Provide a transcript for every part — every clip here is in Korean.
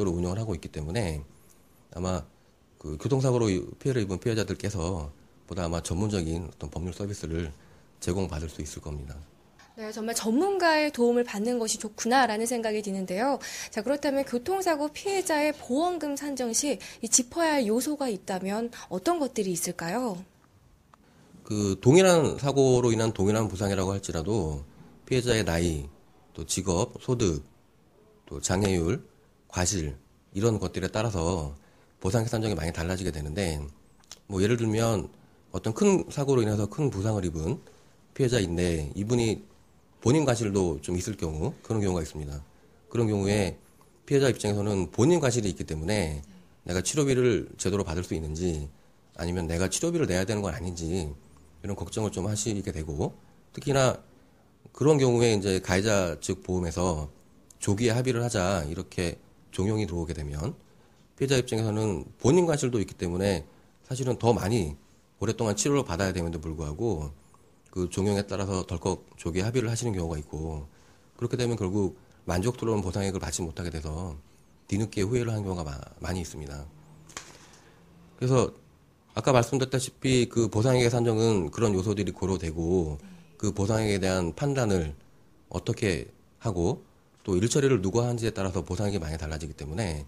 로 운영을 하고 있기 때문에 아마 그 교통사고로 피해를 입은 피해자들께서 보다 아마 전문적인 어떤 법률 서비스를 제공받을 수 있을 겁니다. 네, 정말 전문가의 도움을 받는 것이 좋구나라는 생각이 드는데요. 자, 그렇다면 교통사고 피해자의 보험금 산정 시 이 짚어야 할 요소가 있다면 어떤 것들이 있을까요? 그 동일한 사고로 인한 동일한 부상이라고 할지라도 피해자의 나이, 또 직업, 소득, 또 장애율, 과실 이런 것들에 따라서 보상의 산정이 많이 달라지게 되는데 뭐 예를 들면 어떤 큰 사고로 인해서 큰 부상을 입은 피해자인데 이분이 본인 과실도 좀 있을 경우 그런 경우가 있습니다. 그런 경우에 피해자 입장에서는 본인 과실이 있기 때문에 내가 치료비를 제대로 받을 수 있는지 아니면 내가 치료비를 내야 되는 건 아닌지 이런 걱정을 좀 하시게 되고 특히나 그런 경우에 이제 가해자 측 보험에서 조기에 합의를 하자 이렇게 종용이 들어오게 되면 피해자 입장에서는 본인 과실도 있기 때문에 사실은 더 많이 오랫동안 치료를 받아야 됨에도 불구하고 그 종용에 따라서 덜컥 조기에 합의를 하시는 경우가 있고 그렇게 되면 결국 만족스러운 보상액을 받지 못하게 돼서 뒤늦게 후회를 하는 경우가 많이 있습니다. 그래서 아까 말씀드렸다시피 그 보상액의 산정은 그런 요소들이 고려되고 그 보상액에 대한 판단을 어떻게 하고 또 일처리를 누가 하는지에 따라서 보상액이 많이 달라지기 때문에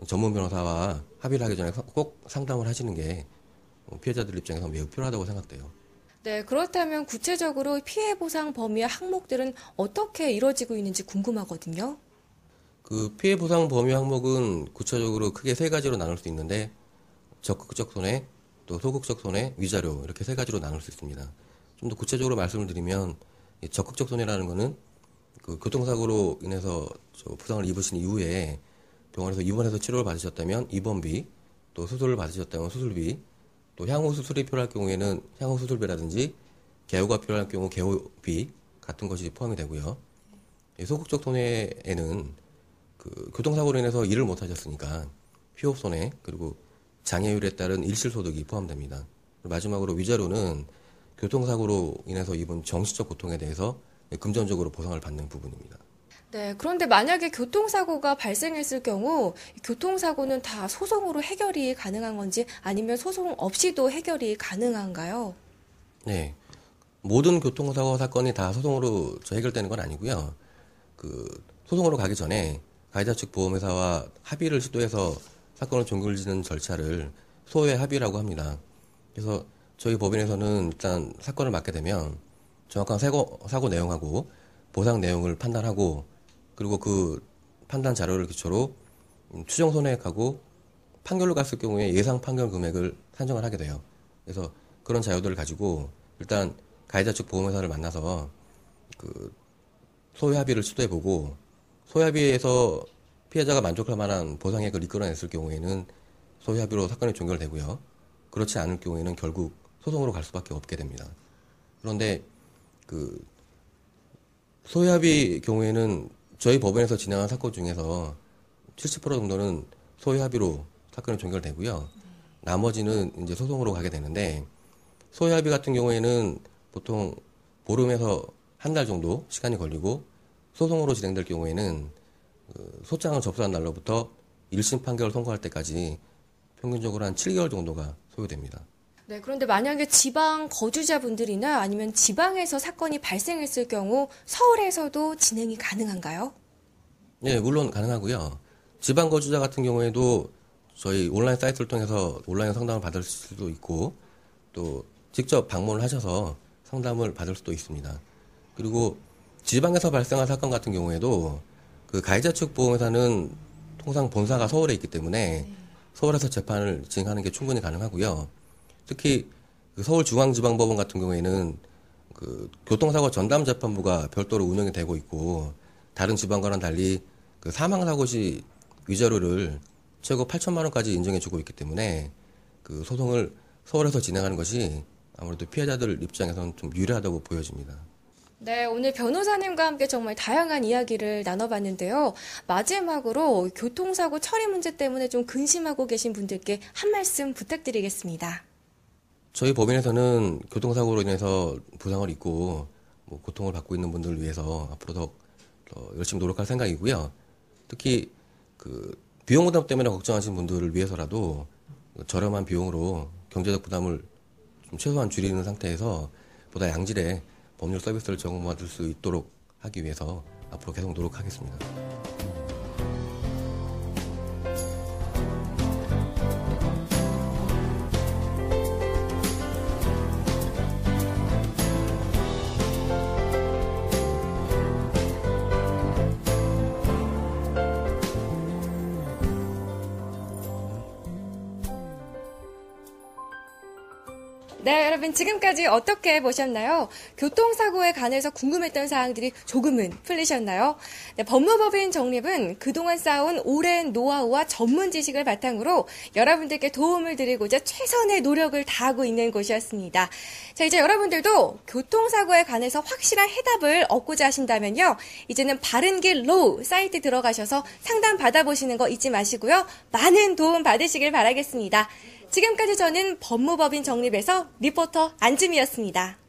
전문 변호사와 합의를 하기 전에 꼭 상담을 하시는 게 피해자들 입장에서 매우 필요하다고 생각돼요. 네, 그렇다면 구체적으로 피해 보상 범위와 항목들은 어떻게 이루어지고 있는지 궁금하거든요. 그 피해 보상 범위 항목은 구체적으로 크게 세 가지로 나눌 수 있는데 적극적 손해, 또 소극적 손해, 위자료 이렇게 세 가지로 나눌 수 있습니다. 좀 더 구체적으로 말씀을 드리면 이 적극적 손해라는 거는 그 교통사고로 인해서 부상을 입으신 이후에 병원에서 입원해서 치료를 받으셨다면 입원비, 또 수술을 받으셨다면 수술비, 또 향후 수술이 필요할 경우에는 향후 수술비라든지 개호가 필요할 경우 개호비 같은 것이 포함이 되고요. 이 소극적 손해에는 그 교통사고로 인해서 일을 못 하셨으니까 휴업 손해 그리고 장애율에 따른 일실소득이 포함됩니다. 마지막으로 위자료는 교통사고로 인해서 입은 정신적 고통에 대해서 금전적으로 보상을 받는 부분입니다. 네, 그런데 만약에 교통사고가 발생했을 경우 교통사고는 다 소송으로 해결이 가능한 건지 아니면 소송 없이도 해결이 가능한가요? 네, 모든 교통사고 사건이 다 소송으로 해결되는 건 아니고요. 그 소송으로 가기 전에 가해자 측 보험회사와 합의를 시도해서 사건을 종결짓는 절차를 소외 합의라고 합니다. 그래서 저희 법인에서는 일단 사건을 맡게 되면 정확한 사고 내용하고 보상 내용을 판단하고 그리고 그 판단 자료를 기초로 추정 손해액하고 판결로 갔을 경우에 예상 판결 금액을 산정을 하게 돼요. 그래서 그런 자료들을 가지고 일단 가해자 측 보험회사를 만나서 그 소외 합의를 시도해보고 소외 합의에서 피해자가 만족할 만한 보상액을 이끌어냈을 경우에는 소외 합의로 사건이 종결되고요. 그렇지 않을 경우에는 결국 소송으로 갈 수밖에 없게 됩니다. 그런데 그 소외 합의 경우에는 저희 법원에서 진행한 사건 중에서 70% 정도는 소외 합의로 사건이 종결되고요. 나머지는 이제 소송으로 가게 되는데 소외 합의 같은 경우에는 보통 보름에서 한 달 정도 시간이 걸리고 소송으로 진행될 경우에는 소장을 접수한 날로부터 1심 판결을 선고할 때까지 평균적으로 한 7개월 정도가 소요됩니다. 네, 그런데 만약에 지방 거주자분들이나 아니면 지방에서 사건이 발생했을 경우 서울에서도 진행이 가능한가요? 네, 물론 가능하고요. 지방 거주자 같은 경우에도 저희 온라인 사이트를 통해서 온라인 상담을 받을 수도 있고 또 직접 방문을 하셔서 상담을 받을 수도 있습니다. 그리고 지방에서 발생한 사건 같은 경우에도 그 가해자 측 보험회사는 통상 본사가 서울에 있기 때문에 서울에서 재판을 진행하는 게 충분히 가능하고요. 특히 그 서울중앙지방법원 같은 경우에는 그 교통사고 전담재판부가 별도로 운영이 되고 있고 다른 지방과는 달리 그 사망사고 시 위자료를 최고 8천만 원까지 인정해주고 있기 때문에 그 소송을 서울에서 진행하는 것이 아무래도 피해자들 입장에서는 좀 유리하다고 보여집니다. 네, 오늘 변호사님과 함께 정말 다양한 이야기를 나눠봤는데요. 마지막으로 교통사고 처리 문제 때문에 좀 근심하고 계신 분들께 한 말씀 부탁드리겠습니다. 저희 법인에서는 교통사고로 인해서 부상을 입고 뭐 고통을 받고 있는 분들을 위해서 앞으로 더 열심히 노력할 생각이고요. 특히 비용 부담 때문에 걱정하시는 분들을 위해서라도 저렴한 비용으로 경제적 부담을 좀 최소한 줄이는 상태에서 보다 양질의 법률 서비스를 제공받을 수 있도록 하기 위해서 앞으로 계속 노력하겠습니다. 네, 여러분 지금까지 어떻게 보셨나요? 교통사고에 관해서 궁금했던 사항들이 조금은 풀리셨나요? 네, 법무법인 정립은 그동안 쌓아온 오랜 노하우와 전문 지식을 바탕으로 여러분들께 도움을 드리고자 최선의 노력을 다하고 있는 곳이었습니다. 자, 이제 여러분들도 교통사고에 관해서 확실한 해답을 얻고자 하신다면요. 이제는 바른길 로우 사이트 들어가셔서 상담 받아보시는 거 잊지 마시고요. 많은 도움 받으시길 바라겠습니다. 지금까지 저는 법무법인 정립에서 리포터 안지미였습니다.